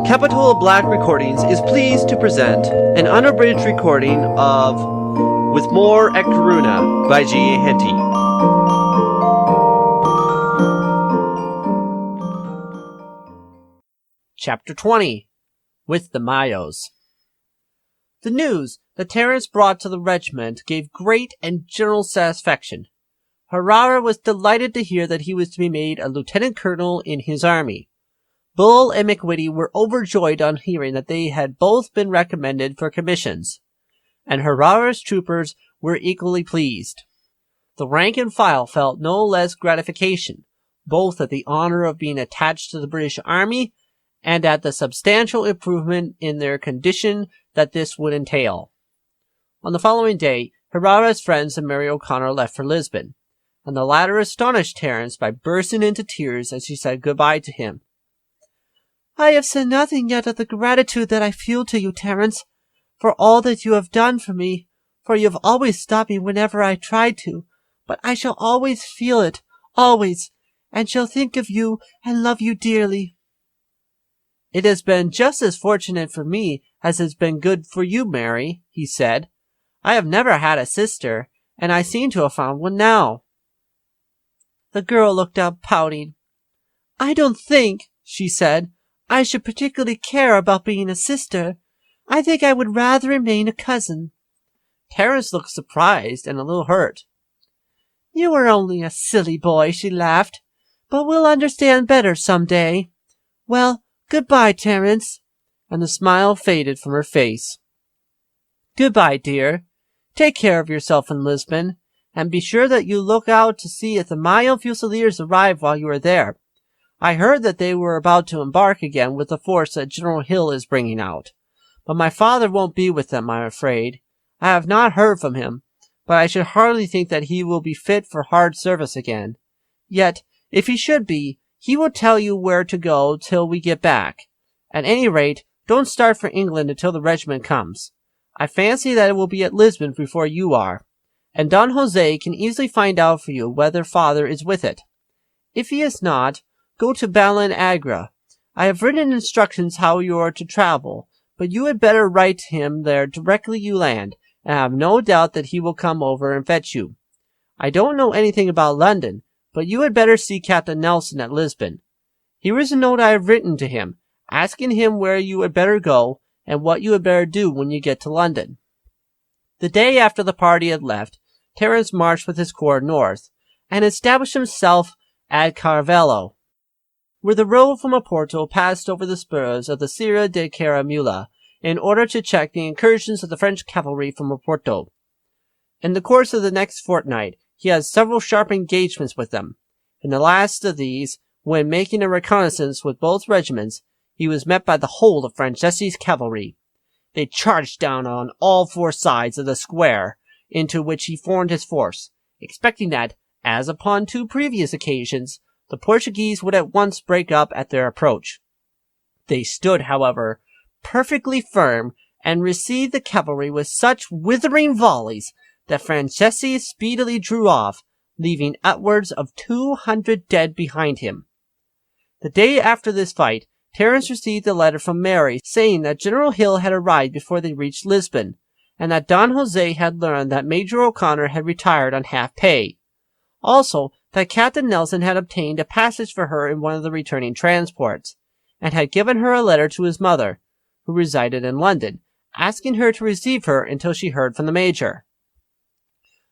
Capital Black Recordings is pleased to present an unabridged recording of With More at Corunna by G.A. Henty. Chapter 20. With the Mayos. The news that Terrance brought to the regiment gave great and general satisfaction. Herrera was delighted to hear that he was to be made a lieutenant colonel in his army. Bull and McWhitty were overjoyed on hearing that they had both been recommended for commissions, and Herrera's troopers were equally pleased. The rank and file felt no less gratification, both at the honor of being attached to the British Army and at the substantial improvement in their condition that this would entail. On the following day, Herrera's friends and Mayo O'Conner left for Lisbon, and the latter astonished Terrence by bursting into tears as she said goodbye to him. "I have said nothing yet of the gratitude that I feel to you, Terrence, for all that you have done for me, for you have always stopped me whenever I tried to, but I shall always feel it, always, and shall think of you and love you dearly." "It has been just as fortunate for me as it has been good for you, Mary," he said. "I have never had a sister, and I seem to have found one now." The girl looked up, pouting. "I don't think," she said, "I should particularly care about being a sister. I think I would rather remain a cousin." Terrence looked surprised and a little hurt. "You are only a silly boy," she laughed, "but we'll understand better some day. Well, goodbye, Terrence," and the smile faded from her face. "Goodbye, dear. Take care of yourself in Lisbon, and be sure that you look out to see if the Mayo Fusiliers arrive while you are there. I heard that they were about to embark again with the force that General Hill is bringing out, but my father won't be with them, I'm afraid. I have not heard from him, but I should hardly think that he will be fit for hard service again. Yet, if he should be, he will tell you where to go till we get back. At any rate, don't start for England until the regiment comes. I fancy that it will be at Lisbon before you are, and Don Jose can easily find out for you whether father is with it. If he is not, go to Balin Agra. I have written instructions how you are to travel, but you had better write to him there directly you land, and I have no doubt that he will come over and fetch you. I don't know anything about London, but you had better see Captain Nelson at Lisbon. Here is a note I have written to him, asking him where you had better go, and what you had better do when you get to London." The day after the party had left, Terrence marched with his corps north, and established himself at Carvalho, where the road from Oporto passed over the spurs of the Sierra de Caramula in order to check the incursions of the French cavalry from Oporto. In the course of the next fortnight, he had several sharp engagements with them. In the last of these, when making a reconnaissance with both regiments, he was met by the whole of Franceschi's cavalry. They charged down on all four sides of the square into which he formed his force, expecting that, as upon two previous occasions, the Portuguese would at once break up at their approach. They stood, however, perfectly firm, and received the cavalry with such withering volleys that Franceschi speedily drew off, leaving upwards of 200 dead behind him. The day after this fight, Terrence received a letter from Mary saying that General Hill had arrived before they reached Lisbon, and that Don Jose had learned that Major O'Conner had retired on half pay. Also, that Captain Nelson had obtained a passage for her in one of the returning transports, and had given her a letter to his mother, who resided in London, asking her to receive her until she heard from the Major.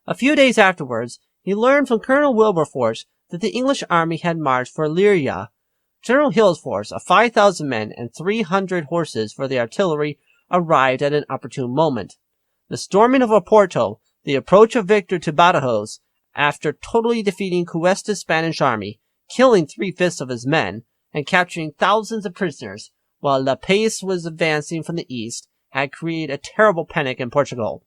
A few days afterwards, he learned from Colonel Wilberforce that the English army had marched for Leiria. General Hill's force of 5,000 men and 300 horses for the artillery arrived at an opportune moment. The storming of Oporto, the approach of Victor to Badajoz, after totally defeating Cuesta's Spanish army, killing 3/5 of his men, and capturing thousands of prisoners, while La Paz was advancing from the east, had created a terrible panic in Portugal.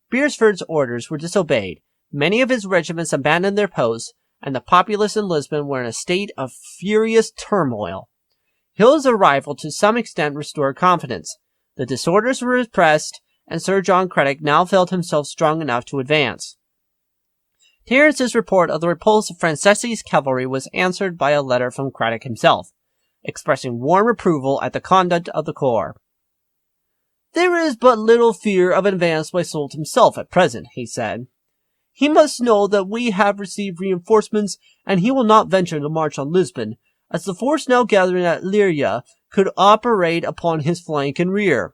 Beresford's orders were disobeyed, many of his regiments abandoned their posts, and the populace in Lisbon were in a state of furious turmoil. Hill's arrival to some extent restored confidence. The disorders were repressed, and Sir John Craddock now felt himself strong enough to advance. Terrance's report of the repulse of Franceschi's cavalry was answered by a letter from Craddock himself, expressing warm approval at the conduct of the corps. "There is but little fear of an advance by Soult himself at present," he said. "He must know that we have received reinforcements, and he will not venture to march on Lisbon, as the force now gathering at Leiria could operate upon his flank and rear.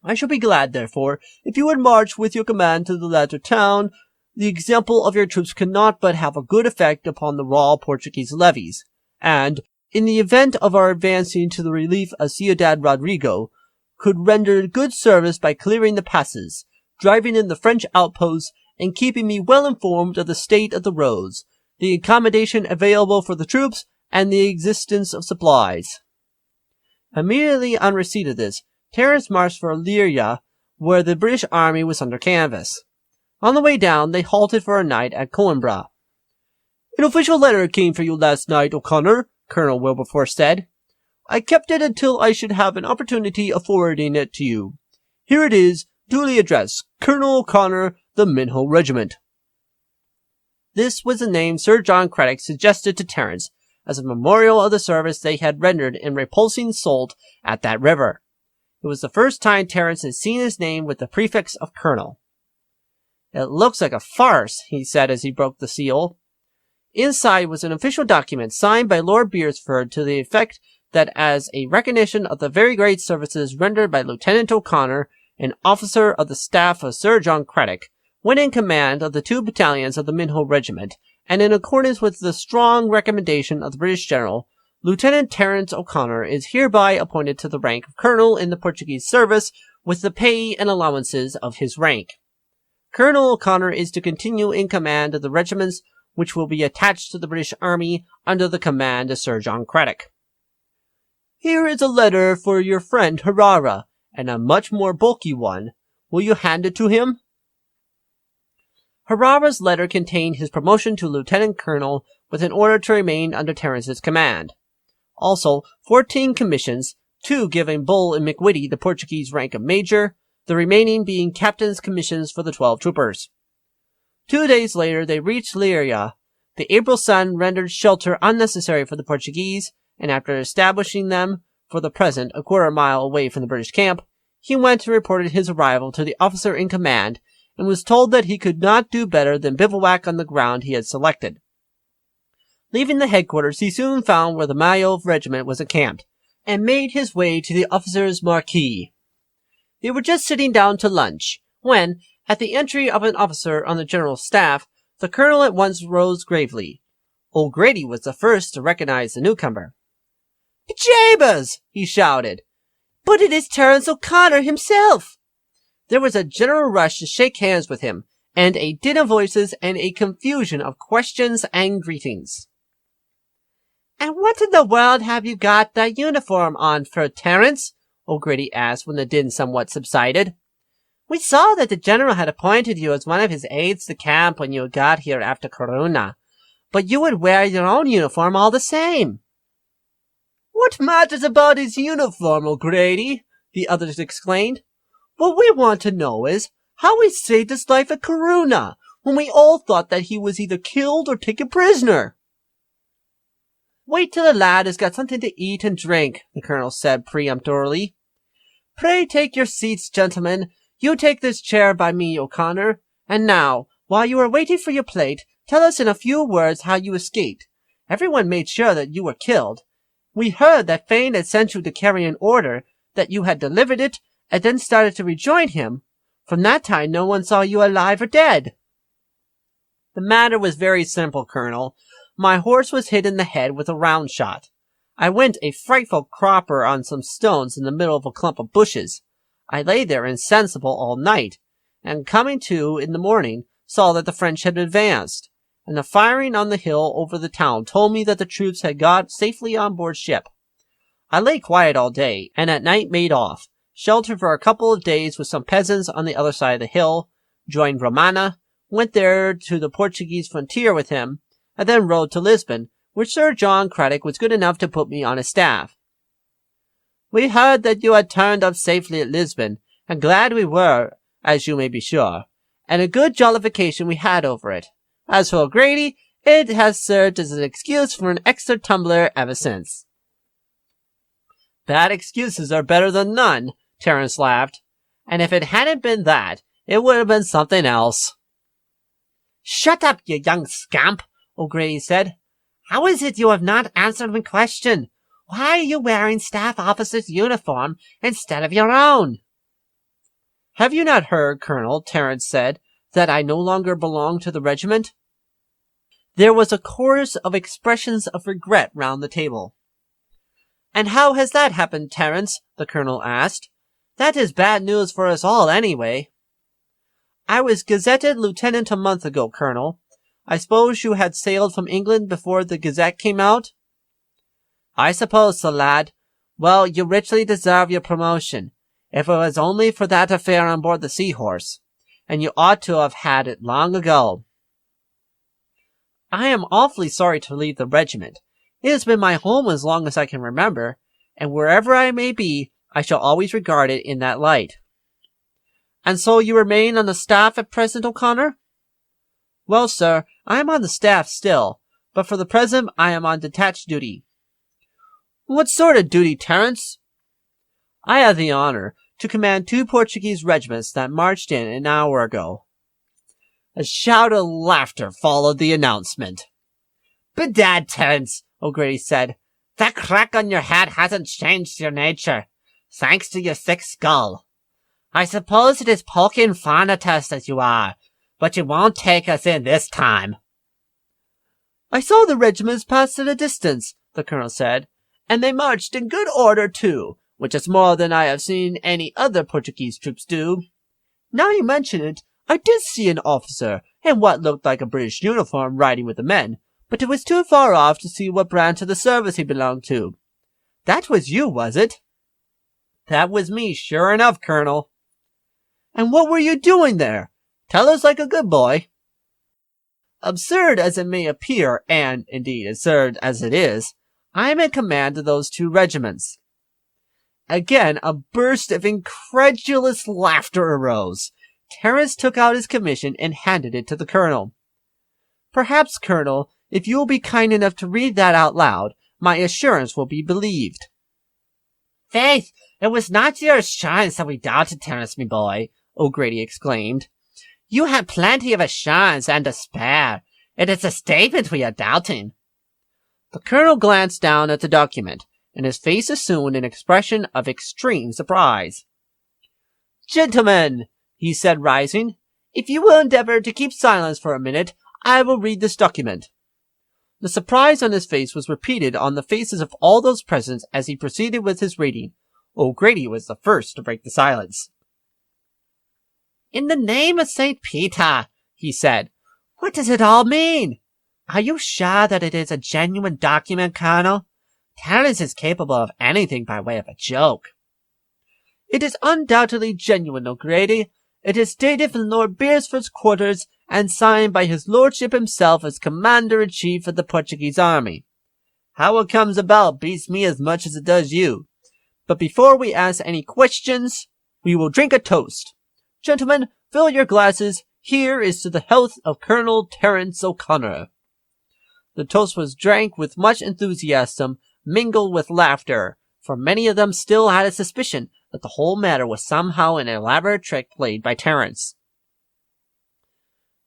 I shall be glad, therefore, if you would march with your command to the latter town. The example of your troops cannot but have a good effect upon the raw Portuguese levies, and, in the event of our advancing to the relief of Ciudad Rodrigo, could render good service by clearing the passes, driving in the French outposts, and keeping me well informed of the state of the roads, the accommodation available for the troops, and the existence of supplies." Immediately on receipt of this, Terrance marched for Leiria, where the British army was under canvas. On the way down, they halted for a night at Coimbra. "An official letter came for you last night, O'Connor," Colonel Wilberforce said. "I kept it until I should have an opportunity of forwarding it to you. Here it is, duly addressed, Colonel O'Connor, the Minho Regiment." This was the name Sir John Craddock suggested to Terrance as a memorial of the service they had rendered in repulsing Soult at that river. It was the first time Terrance had seen his name with the prefix of Colonel. "It looks like a farce," he said as he broke the seal. Inside was an official document signed by Lord Beresford to the effect that as a recognition of the very great services rendered by Lieutenant O'Connor, an officer of the staff of Sir John Craddock, when in command of the 2 battalions of the Minho Regiment, and in accordance with the strong recommendation of the British General, Lieutenant Terrance O'Conner is hereby appointed to the rank of Colonel in the Portuguese service with the pay and allowances of his rank. Colonel O'Connor is to continue in command of the regiments which will be attached to the British Army under the command of Sir John Craddock. Here is a letter for your friend Herrera, and a much more bulky one. Will you hand it to him?" Herrera's letter contained his promotion to lieutenant colonel with an order to remain under Terrance's command. Also, 14 commissions, 2 giving Bull and McWhitty the Portuguese rank of major, the remaining being captain's commissions for the 12 troopers. 2 days later they reached Leiria. The April sun rendered shelter unnecessary for the Portuguese, and after establishing them, for the present, a quarter-mile away from the British camp, he went and reported his arrival to the officer in command, and was told that he could not do better than bivouac on the ground he had selected. Leaving the headquarters, he soon found where the Mayo regiment was encamped, and made his way to the officer's marquee. They were just sitting down to lunch, when, at the entry of an officer on the general's staff, the colonel at once rose gravely. O'Grady was the first to recognize the newcomer. "Jabers!" he shouted. "But it is Terrance O'Conner himself!" There was a general rush to shake hands with him, and a din of voices and a confusion of questions and greetings. "And what in the world have you got that uniform on for, Terrance?" O'Grady asked when the din somewhat subsided. "We saw that the general had appointed you as one of his aides de camp when you got here after Corunna, but you would wear your own uniform all the same." "What matters about his uniform, O'Grady?" the others exclaimed. "What we want to know is how he saved his life at Corunna, when we all thought that he was either killed or taken prisoner." "Wait till the lad has got something to eat and drink," the colonel said peremptorily. "Pray take your seats, gentlemen. You take this chair by me, O'Connor. And now, while you are waiting for your plate, tell us in a few words how you escaped. Everyone made sure that you were killed. We heard that Fane had sent you to carry an order, that you had delivered it, and then started to rejoin him. From that time no one saw you alive or dead." "The matter was very simple, Colonel. My horse was hit in the head with a round shot. I went a frightful cropper on some stones in the middle of a clump of bushes. I lay there insensible all night, and coming to in the morning, saw that the French had advanced, and the firing on the hill over the town told me that the troops had got safely on board ship. I lay quiet all day, and at night made off, sheltered for a couple of days with some peasants on the other side of the hill, joined Romana, went there to the Portuguese frontier with him, and then rode to Lisbon, where Sir John Craddock was good enough to put me on his staff. We heard that you had turned up safely at Lisbon, and glad we were, as you may be sure, and a good jollification we had over it. As for O'Grady, it has served as an excuse for an extra tumbler ever since." Bad excuses are better than none, Terrence laughed. And if it hadn't been that, it would have been something else. Shut up, you young scamp, O'Grady said. How is it you have not answered my question? Why are you wearing staff officer's uniform instead of your own? Have you not heard, Colonel, Terrence said, that I no longer belong to the regiment? There was a chorus of expressions of regret round the table. And how has that happened, Terrence? The colonel asked. That is bad news for us all, anyway. I was gazetted lieutenant a month ago, Colonel. I suppose you had sailed from England before the Gazette came out? I suppose so, lad. Well, you richly deserve your promotion, if it was only for that affair on board the Seahorse, and you ought to have had it long ago. I am awfully sorry to leave the regiment. It has been my home as long as I can remember, and wherever I may be, I shall always regard it in that light. And so you remain on the staff at present, O'Connor? Well, sir, I am on the staff still, but for the present I am on detached duty. What sort of duty, Terrence? I have the honor to command 2 Portuguese regiments that marched in an hour ago. A shout of laughter followed the announcement. Bedad, Terrence, O'Grady said. That crack on your head hasn't changed your nature, thanks to your thick skull. I suppose it is poking fun at us as you are, but you won't take us in this time. I saw the regiments pass at a distance, the colonel said, and they marched in good order too, which is more than I have seen any other Portuguese troops do. Now you mention it, I did see an officer in what looked like a British uniform riding with the men, but it was too far off to see what branch of the service he belonged to. That was you, was it? That was me, sure enough, Colonel. And what were you doing there? Tell us like a good boy. Absurd as it may appear, and, indeed, absurd as it is, I am in command of those 2 regiments. Again, a burst of incredulous laughter arose. Terrence took out his commission and handed it to the colonel. Perhaps, Colonel, if you will be kind enough to read that out loud, my assurance will be believed. Faith, it was not your assurance that we doubted, Terrence, me boy, O'Grady exclaimed. You had plenty of assurance and to spare. It is a statement we are doubting. The colonel glanced down at the document, and his face assumed an expression of extreme surprise. Gentlemen, he said, rising, if you will endeavor to keep silence for a minute, I will read this document. The surprise on his face was repeated on the faces of all those present as he proceeded with his reading. O'Grady was the first to break the silence. In the name of St. Peter, he said, what does it all mean? Are you sure that it is a genuine document, Colonel? Terrence is capable of anything by way of a joke. It is undoubtedly genuine, O'Grady. It is dated from Lord Beresford's quarters and signed by his lordship himself as Commander-in-Chief of the Portuguese Army. How it comes about beats me as much as it does you. But before we ask any questions, we will drink a toast. Gentlemen, fill your glasses. Here is to the health of Colonel Terrance O'Conner. The toast was drank with much enthusiasm, mingled with laughter, for many of them still had a suspicion that the whole matter was somehow an elaborate trick played by Terrence.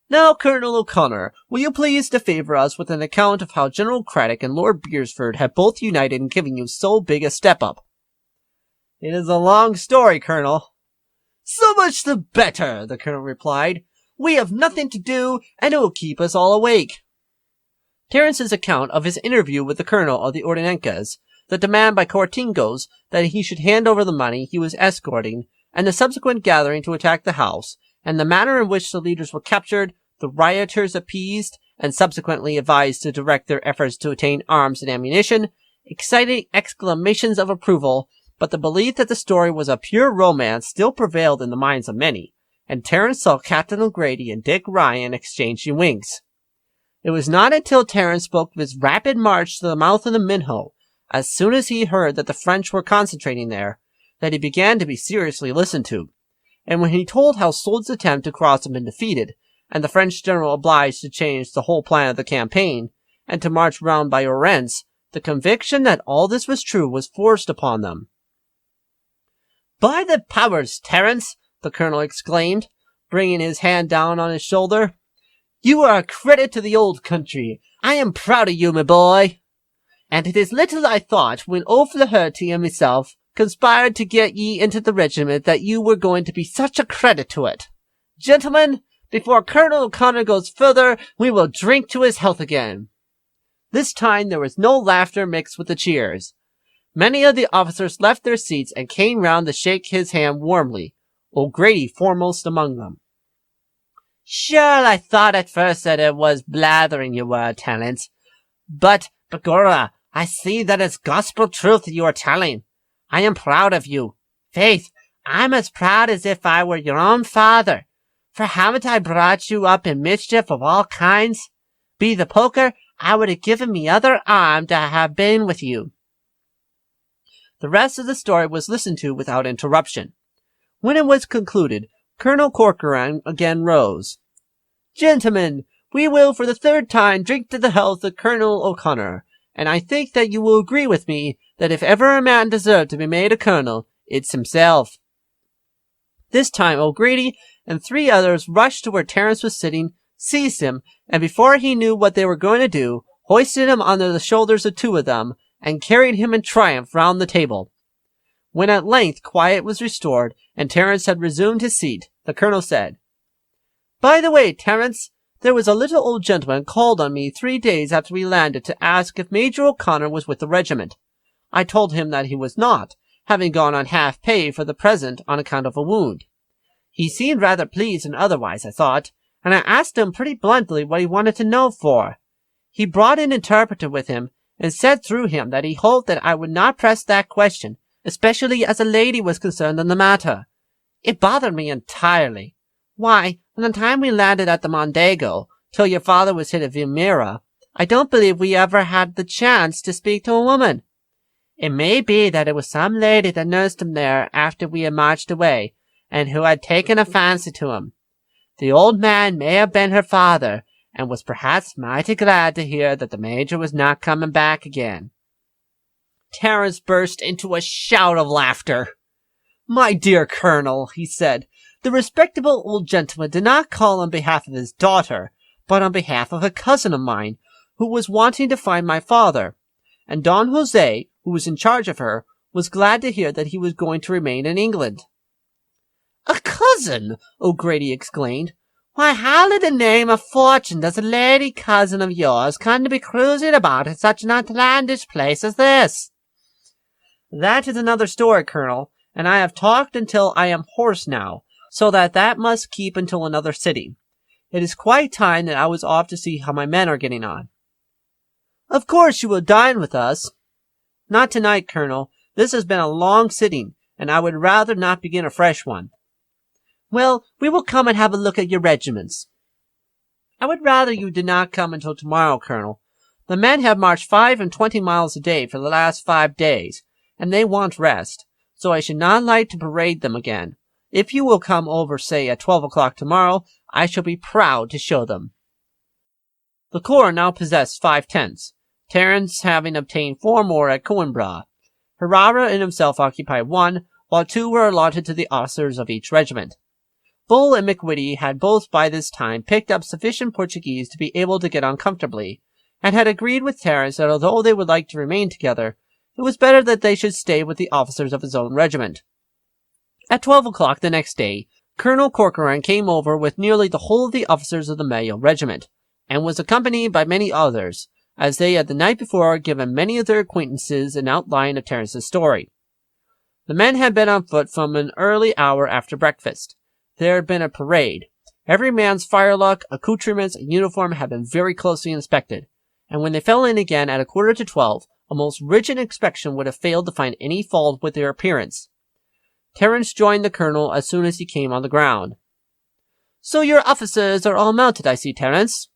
Now, Colonel O'Conner, will you please to favour us with an account of how General Craddock and Lord Beresford have both united in giving you so big a step-up? It is a long story, Colonel. So much the better, the colonel replied. We have nothing to do, and it will keep us all awake. Terrence's account of his interview with the colonel of the Ordenancas, the demand by Cortingos that he should hand over the money he was escorting, and the subsequent gathering to attack the house, and the manner in which the leaders were captured, the rioters appeased, and subsequently advised to direct their efforts to attain arms and ammunition, excited exclamations of approval, but the belief that the story was a pure romance still prevailed in the minds of many, and Terrence saw Captain O'Grady and Dick Ryan exchanging winks. It was not until Terrence spoke of his rapid march to the mouth of the Minho, as soon as he heard that the French were concentrating there, that he began to be seriously listened to, and when he told how Soult's attempt to cross had been defeated, and the French general obliged to change the whole plan of the campaign, and to march round by Orense, The conviction that all this was true was forced upon them. "By the powers, Terrence!" the colonel exclaimed, bringing his hand down on his shoulder. "You are a credit to the old country. I am proud of you, my boy. And it is little I thought, when O'Flaherty and myself conspired to get ye into the regiment, that you were going to be such a credit to it. Gentlemen, before Colonel O'Conner goes further, we will drink to his health again." This time there was no laughter mixed with the cheers. Many of the officers left their seats and came round to shake his hand warmly, O'Grady foremost among them. "Sure, I thought at first that it was blathering you were, Terrence. But, begorra, I see that it's gospel truth you are telling. I am proud of you. Faith, I'm as proud as if I were your own father. For haven't I brought you up in mischief of all kinds? Be the poker, I would have given me other arm to have been with you." The rest of the story was listened to without interruption. When it was concluded, Colonel Corcoran again rose. "Gentlemen, we will for the third time drink to the health of Colonel O'Conner, and I think that you will agree with me that if ever a man deserved to be made a colonel, it's himself." This time O'Grady and 3 others rushed to where Terrence was sitting, seized him, and before he knew what they were going to do, hoisted him onto the shoulders of 2 of them, and carried him in triumph round the table. When at length quiet was restored, and Terrence had resumed his seat, the colonel said, "By the way, Terrence, there was a little old gentleman called on me 3 days after we landed to ask if Major O'Conner was with the regiment. I told him that he was not, having gone on half pay for the present on account of a wound. He seemed rather pleased and otherwise, I thought, and I asked him pretty bluntly what he wanted to know for. He brought an interpreter with him, and said through him that he hoped that I would not press that question, especially as a lady was concerned in the matter. It bothered me entirely. Why, from the time we landed at the Mondego, till your father was hit at Vilmira, I don't believe we ever had the chance to speak to a woman. It may be that it was some lady that nursed him there after we had marched away, and who had taken a fancy to him. The old man may have been her father, and was perhaps mighty glad to hear that the major was not coming back again." Terrence burst into a shout of laughter. "My dear colonel," he said, "the respectable old gentleman did not call on behalf of his daughter, but on behalf of a cousin of mine, who was wanting to find my father, and Don Jose, who was in charge of her, was glad to hear that he was going to remain in England." "A cousin!" O'Grady exclaimed. "Why, how in the name of fortune does a lady cousin of yours come to be cruising about in such an outlandish place as this?" "That is another story, Colonel, and I have talked until I am hoarse now, so that must keep until another sitting. It is quite time that I was off to see how my men are getting on." "Of course you will dine with us." "Not tonight, Colonel. This has been a long sitting, and I would rather not begin a fresh one." "Well, we will come and have a look at your regiments." "I would rather you did not come until tomorrow, Colonel. The men have marched 25 miles a day for the last 5 days, and they want rest, so I should not like to parade them again. If you will come over, say, at 12 o'clock tomorrow, I shall be proud to show them." The corps now possessed 5 tents, Terrence having obtained 4 more at Coimbra. Herrera and himself occupied 1, while 2 were allotted to the officers of each regiment. Bull and McWhitty had both by this time picked up sufficient Portuguese to be able to get on comfortably, and had agreed with Terrence that although they would like to remain together, it was better that they should stay with the officers of his own regiment. At 12 o'clock the next day, Colonel Corcoran came over with nearly the whole of the officers of the Mayo regiment, and was accompanied by many others, as they had the night before given many of their acquaintances an outline of Terrence's story. The men had been on foot from an early hour after breakfast. There had been a parade. Every man's firelock, accoutrements, and uniform had been very closely inspected, and when they fell in again at 11:45, a most rigid inspection would have failed to find any fault with their appearance. Terrence joined the colonel as soon as he came on the ground. "So your officers are all mounted, I see, Terrence."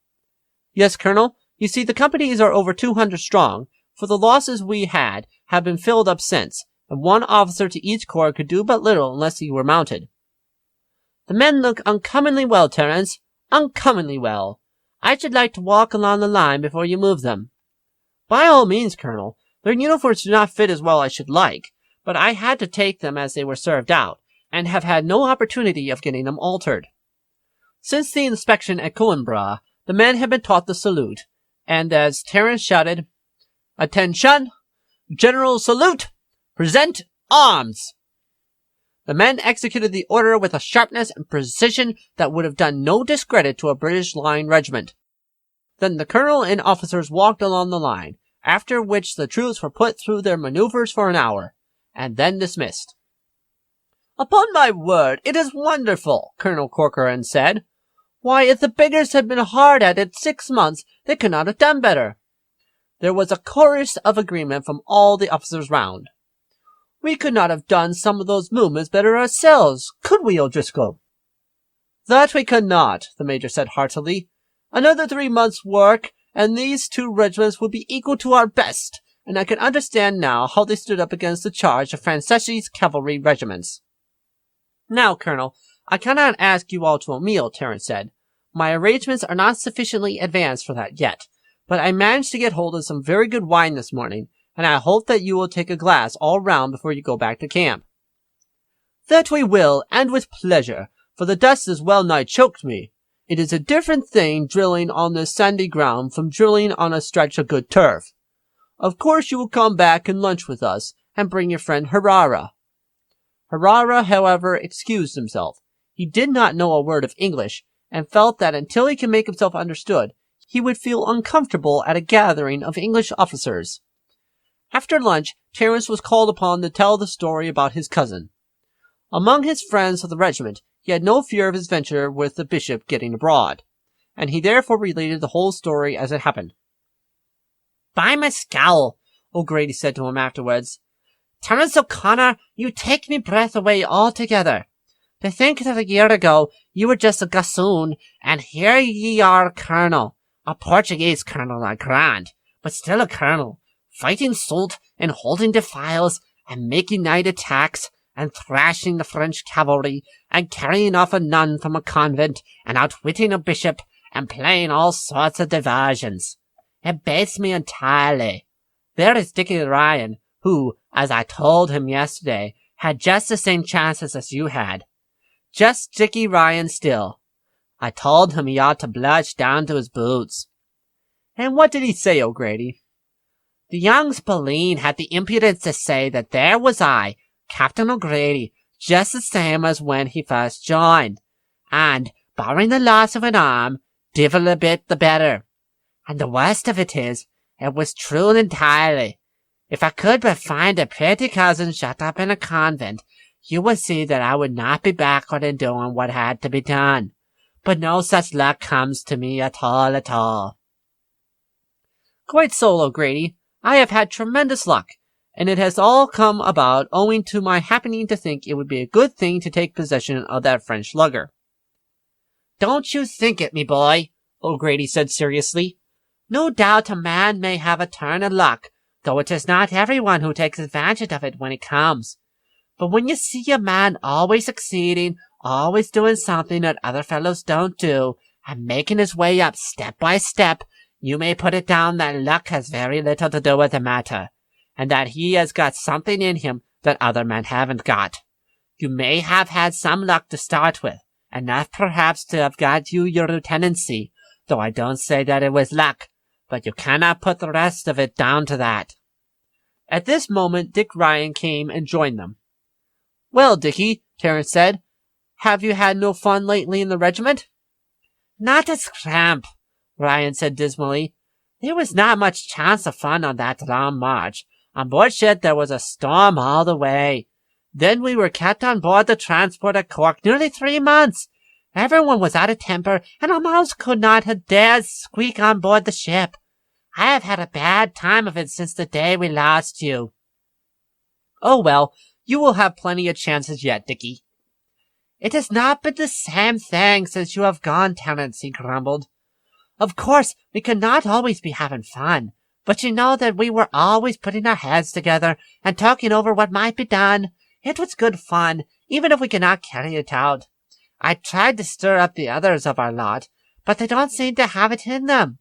"Yes, Colonel. You see, the companies are over 200 strong, for the losses we had have been filled up since, and 1 officer to each corps could do but little unless he were mounted." "The men look uncommonly well, Terrence, uncommonly well. I should like to walk along the line before you move them." By all means, Colonel. Their uniforms do not fit as well as I should like, but I had to take them as they were served out, and have had no opportunity of getting them altered. Since the inspection at Coimbra, the men had been taught the salute, and as Terrance shouted, "Attention! General salute! Present arms!" The men executed the order with a sharpness and precision that would have done no discredit to a British line regiment. Then the colonel and officers walked along the line, after which the troops were put through their maneuvers for an hour, and then dismissed. "Upon my word, it is wonderful," Colonel Corcoran said. "Why, if the beggars had been hard at it 6 months, they could not have done better." There was a chorus of agreement from all the officers round. "We could not have done some of those movements better ourselves, could we, O'Driscoll?" "That we could not," the major said heartily. "Another 3 months' work, and these 2 regiments would be equal to our best, and I can understand now how they stood up against the charge of Franceschi's cavalry regiments." "Now, Colonel, I cannot ask you all to a meal," Terrence said. "My arrangements are not sufficiently advanced for that yet, but I managed to get hold of some very good wine this morning, and I hope that you will take a glass all round before you go back to camp." "That we will, and with pleasure, for the dust has well nigh choked me. It is a different thing drilling on this sandy ground from drilling on a stretch of good turf. Of course you will come back and lunch with us, and bring your friend Herrera." Herrera, however, excused himself. He did not know a word of English, and felt that until he could make himself understood, he would feel uncomfortable at a gathering of English officers. After lunch, Terrence was called upon to tell the story about his cousin. Among his friends of the regiment, he had no fear of his venture with the bishop getting abroad, and he therefore related the whole story as it happened. "By my scowl," O'Grady said to him afterwards, "Terrance O'Conner, you take me breath away altogether. To think that a year ago you were just a gossoon, and here ye are a colonel, a Portuguese colonel, I grant, but still a colonel, fighting Soult and holding defiles and making night attacks and thrashing the French cavalry and carrying off a nun from a convent and outwitting a bishop and playing all sorts of diversions. It bates me entirely. There is Dickie Ryan, who, as I told him yesterday, had just the same chances as you had. Just Dickie Ryan still. I told him he ought to blush down to his boots." "And what did he say, O'Grady?" "The young spalpeen had the impudence to say that there was I, Captain O'Grady, just the same as when he first joined, and, barring the loss of an arm, divil a bit the better. And the worst of it is, it was true entirely. If I could but find a pretty cousin shut up in a convent, you would see that I would not be backward in doing what had to be done. But no such luck comes to me at all. "Quite so, O'Grady. I have had tremendous luck, and it has all come about owing to my happening to think it would be a good thing to take possession of that French lugger." "Don't you think it, me boy," O'Grady said seriously. "No doubt a man may have a turn of luck, though it is not everyone who takes advantage of it when it comes. But when you see a man always succeeding, always doing something that other fellows don't do, and making his way up step by step, you may put it down that luck has very little to do with the matter, and that he has got something in him that other men haven't got. You may have had some luck to start with, enough perhaps to have got you your lieutenancy, though I don't say that it was luck, but you cannot put the rest of it down to that." At this moment Dick Ryan came and joined them. "Well, Dickie," Terrence said, "have you had no fun lately in the regiment?" "Not a scramp," Ryan said dismally. "There was not much chance of fun on that long march. On board ship there was a storm all the way. Then we were kept on board the transport at Cork nearly 3 months. Everyone was out of temper, and a mouse could not have dared squeak on board the ship. I have had a bad time of it since the day we lost you." "Oh, well, you will have plenty of chances yet, Dickie." "It has not been the same thing since you have gone, Terrence," he grumbled. "Of course, we could not always be having fun, but you know that we were always putting our heads together and talking over what might be done. It was good fun, even if we could not carry it out. I tried to stir up the others of our lot, but they don't seem to have it in them.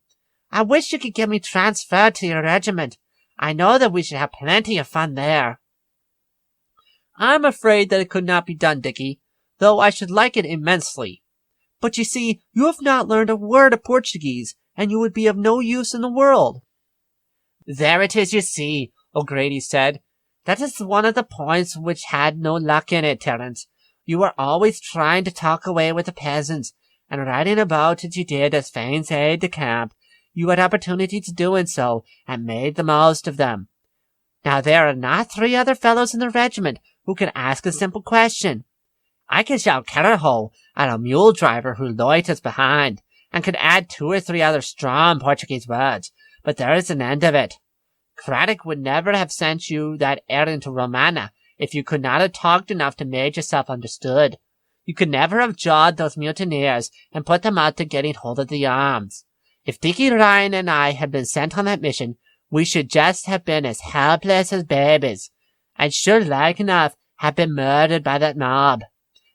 I wish you could get me transferred to your regiment. I know that we should have plenty of fun there. I'm afraid that it could not be done, Dickie, though I should like it immensely. But you see, you have not learned a word of Portuguese, and you would be of no use in the world. There it is, you see, O'Grady said. That is one of the points which had no luck in it, Terrence. You were always trying to talk away with the peasants, and riding about as you did as Fane's aide-de-camp. You had opportunities doing so, and made the most of them. Now there are not 3 other fellows in the regiment who can ask a simple question. I can shout Caraho at a mule driver who loiters behind, and can add 2 or 3 other strong Portuguese words, but there is an end of it. Craddock would never have sent you that errand to Romana if you could not have talked enough to make yourself understood. You could never have jawed those mutineers and put them out to getting hold of the arms. If Dickie Ryan and I had been sent on that mission, we should just have been as helpless as babies, and should like enough have been murdered by that mob.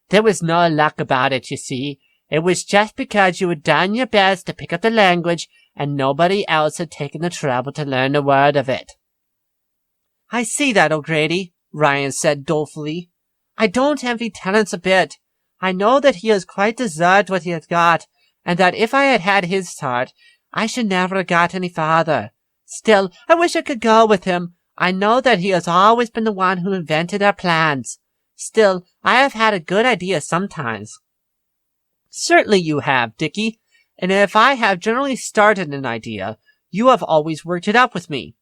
There was no luck about it, you see. It was just because you had done your best to pick up the language, and nobody else had taken the trouble to learn a word of it. I see that, O'Grady, Ryan said dolefully. I don't envy Terrance a bit. I know that he has quite deserved what he has got, and that if I had had his start, I should never have got any farther. Still, I wish I could go with him. I know that he has always been the one who invented our plans. Still, I have had a good idea sometimes. Certainly you have, Dickie, and if I have generally started an idea, you have always worked it up with me.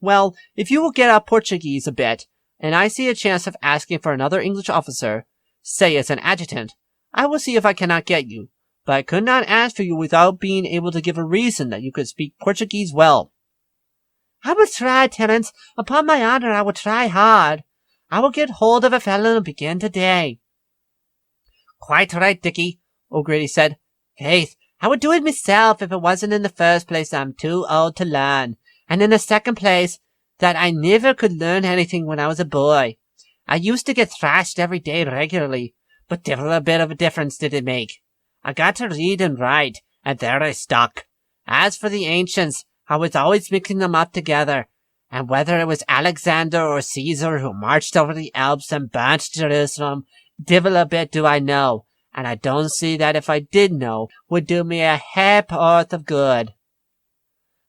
Well, if you will get up Portuguese a bit, and I see a chance of asking for another English officer, say as an adjutant, I will see if I cannot get you. But I could not ask for you without being able to give a reason that you could speak Portuguese well. I will try, Terrence. Upon my honour, I will try hard. I will get hold of a fellow and begin today. Quite right, Dickie, O'Grady said. Faith, I would do it myself if it wasn't in the first place I'm too old to learn, and in the second place that I never could learn anything when I was a boy. I used to get thrashed every day regularly, but devil a bit of a difference did it make. I got to read and write, and there I stuck. As for the ancients, I was always mixing them up together, and whether it was Alexander or Caesar who marched over the Alps and burnt Jerusalem, devil a bit do I know, and I don't see that if I did know, would do me a ha'porth of good.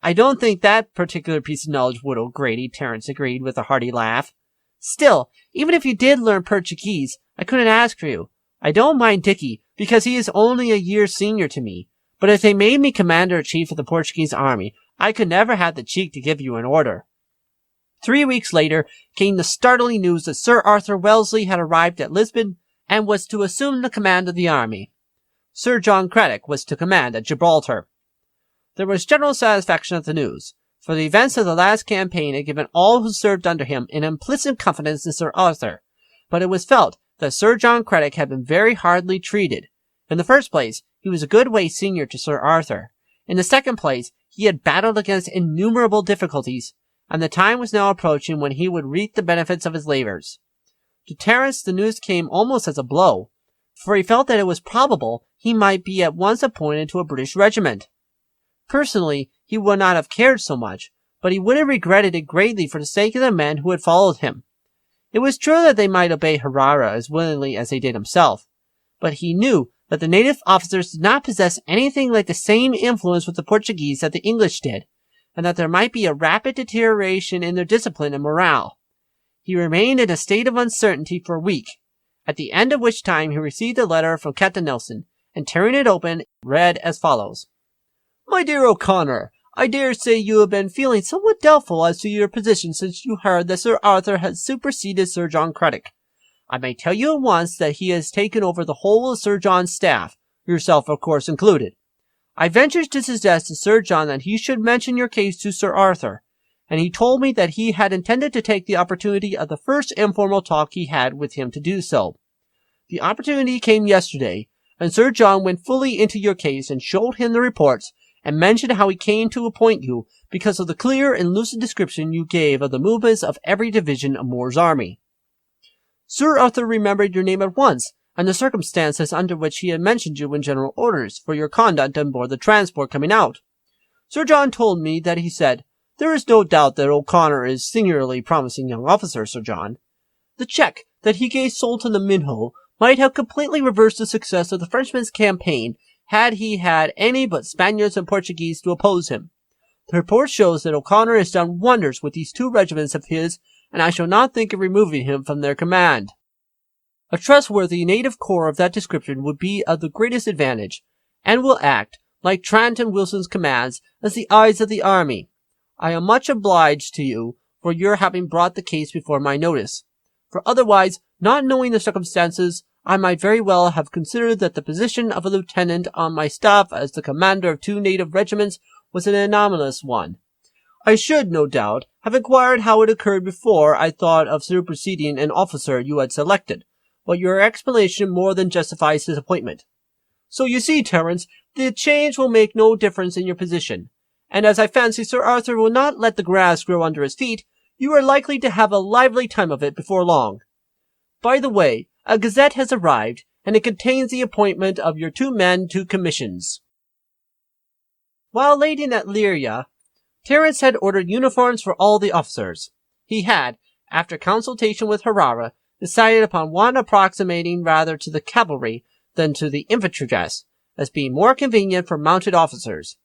I don't think that particular piece of knowledge would, O'Grady, Terrence agreed with a hearty laugh. Still, even if you did learn Portuguese, I couldn't ask for you. I don't mind Dickie, because he is only a year senior to me, but if they made me commander-in-chief of the Portuguese army, I could never have the cheek to give you an order. 3 weeks later came the startling news that Sir Arthur Wellesley had arrived at Lisbon and was to assume the command of the army. Sir John Craddock was to command at Gibraltar. There was general satisfaction at the news, for the events of the last campaign had given all who served under him an implicit confidence in Sir Arthur, but it was felt that Sir John Craddock had been very hardly treated. In the first place, he was a good way senior to Sir Arthur. In the second place, he had battled against innumerable difficulties, and the time was now approaching when he would reap the benefits of his labors. To Terrence the news came almost as a blow, for he felt that it was probable he might be at once appointed to a British regiment. Personally, he would not have cared so much, but he would have regretted it greatly for the sake of the men who had followed him. It was true that they might obey Herrera as willingly as he did himself, but he knew that the native officers did not possess anything like the same influence with the Portuguese that the English did, and that there might be a rapid deterioration in their discipline and morale. He remained in a state of uncertainty for a week, at the end of which time he received a letter from Captain Nelson, and tearing it open, read as follows. My dear O'Connor, I dare say you have been feeling somewhat doubtful as to your position since you heard that Sir Arthur has superseded Sir John Craddock. I may tell you at once that he has taken over the whole of Sir John's staff, yourself of course included. I ventured to suggest to Sir John that he should mention your case to Sir Arthur, and he told me that he had intended to take the opportunity of the first informal talk he had with him to do so. The opportunity came yesterday, and Sir John went fully into your case and showed him the reports, and mentioned how he came to appoint you because of the clear and lucid description you gave of the movements of every division of Moore's army. Sir Arthur remembered your name at once, and the circumstances under which he had mentioned you in general orders for your conduct on board the transport coming out. Sir John told me that he said, "There is no doubt that O'Conner is singularly promising young officer, Sir John. The check that he gave Sultan the Minho might have completely reversed the success of the Frenchman's campaign had he had any but Spaniards and Portuguese to oppose him. The report shows that O'Conner has done wonders with these 2 regiments of his, and I shall not think of removing him from their command. A trustworthy native corps of that description would be of the greatest advantage, and will act, like Trant and Wilson's commands, as the eyes of the army. I am much obliged to you for your having brought the case before my notice, for otherwise, not knowing the circumstances, I might very well have considered that the position of a lieutenant on my staff as the commander of 2 native regiments was an anomalous one. I should, no doubt, have inquired how it occurred before I thought of superseding an officer you had selected, but your explanation more than justifies his appointment. So you see, Terrence, the change will make no difference in your position, and as I fancy Sir Arthur will not let the grass grow under his feet, you are likely to have a lively time of it before long. By the way, a gazette has arrived, and it contains the appointment of your 2 men to commissions." While landing at Leiria, Terrance had ordered uniforms for all the officers. He had, after consultation with Herrera, decided upon one approximating rather to the cavalry than to the infantry dress, as being more convenient for mounted officers.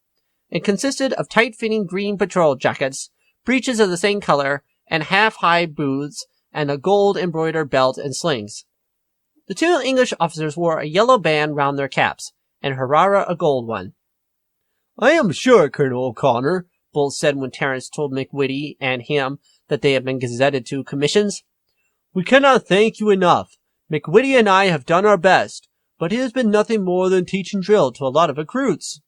It consisted of tight-fitting green patrol jackets, breeches of the same color, and half-high boots, and a gold-embroidered belt and slings. The 2 English officers wore a yellow band round their caps, and Herrera a gold one. "I am sure, Colonel O'Conner," Bull said when Terrence told McWhitty and him that they had been gazetted to commissions, "we cannot thank you enough. McWhitty and I have done our best, but it has been nothing more than teach and drill to a lot of recruits."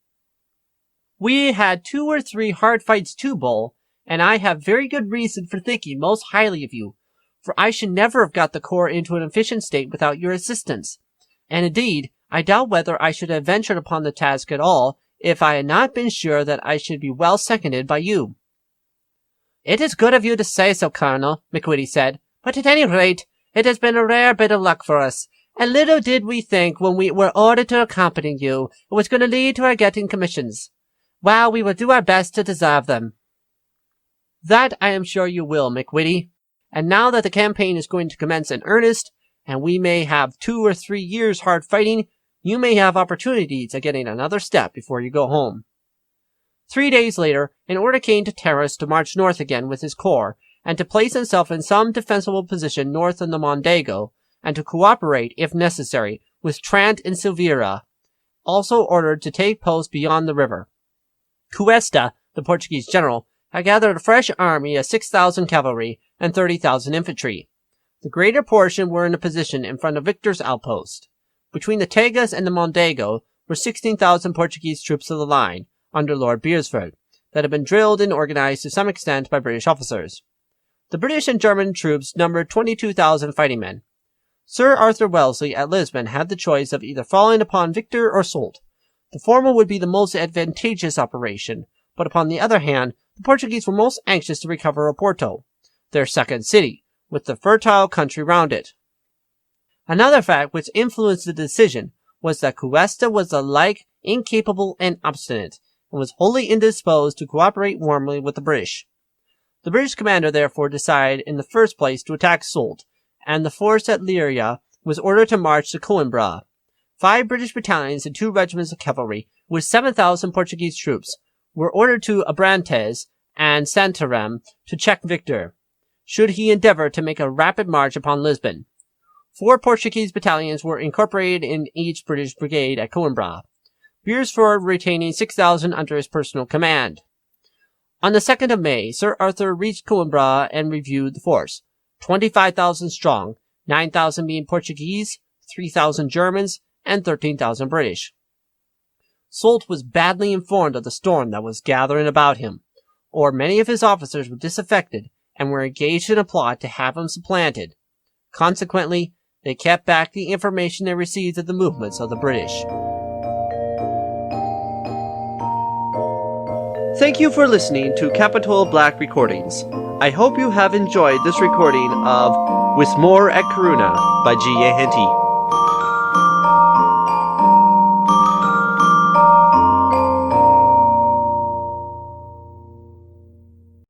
"We had 2 or 3 hard fights too, Bull, and I have very good reason for thinking most highly of you, for I should never have got the corps into an efficient state without your assistance, and indeed, I doubt whether I should have ventured upon the task at all if I had not been sure that I should be well seconded by you." "It is good of you to say so, Colonel," McWhitty said, "but at any rate, it has been a rare bit of luck for us, and little did we think when we were ordered to accompany you it was going to lead to our getting commissions. Well, we will do our best to deserve them." "That I am sure you will, McWhitty. And now that the campaign is going to commence in earnest, and we may have 2 or 3 years hard fighting, you may have opportunities of getting another step before you go home." 3 days later, an order came to Terrace to march north again with his corps, and to place himself in some defensible position north of the Mondego, and to cooperate, if necessary, with Trant and Silveira, also ordered to take post beyond the river. Cuesta, the Portuguese general, had gathered a fresh army of 6,000 cavalry and 30,000 infantry. The greater portion were in a position in front of Victor's outpost. Between the Tagus and the Mondego were 16,000 Portuguese troops of the line, under Lord Beresford, that had been drilled and organized to some extent by British officers. The British and German troops numbered 22,000 fighting men. Sir Arthur Wellesley at Lisbon had the choice of either falling upon Victor or Soult. The former would be the most advantageous operation, but upon the other hand, the Portuguese were most anxious to recover Oporto, their second city, with the fertile country round it. Another fact which influenced the decision was that Cuesta was alike incapable and obstinate, and was wholly indisposed to cooperate warmly with the British. The British commander therefore decided in the first place to attack Soult, and the force at Leiria was ordered to march to Coimbra. 5 British battalions and 2 regiments of cavalry, with 7,000 Portuguese troops, were ordered to Abrantes and Santarem to check Victor, should he endeavor to make a rapid march upon Lisbon. 4 Portuguese battalions were incorporated in each British brigade at Coimbra, Beresford retaining 6,000 under his personal command. On the 2nd of May, Sir Arthur reached Coimbra and reviewed the force, 25,000 strong, 9,000 being Portuguese, 3,000 Germans, and 13,000 British. Soult was badly informed of the storm that was gathering about him, or many of his officers were disaffected and were engaged in a plot to have him supplanted. Consequently, they kept back the information they received of the movements of the British. Thank you for listening to Capitol Black Recordings. I hope you have enjoyed this recording of With More at Corunna by G.A. Henty.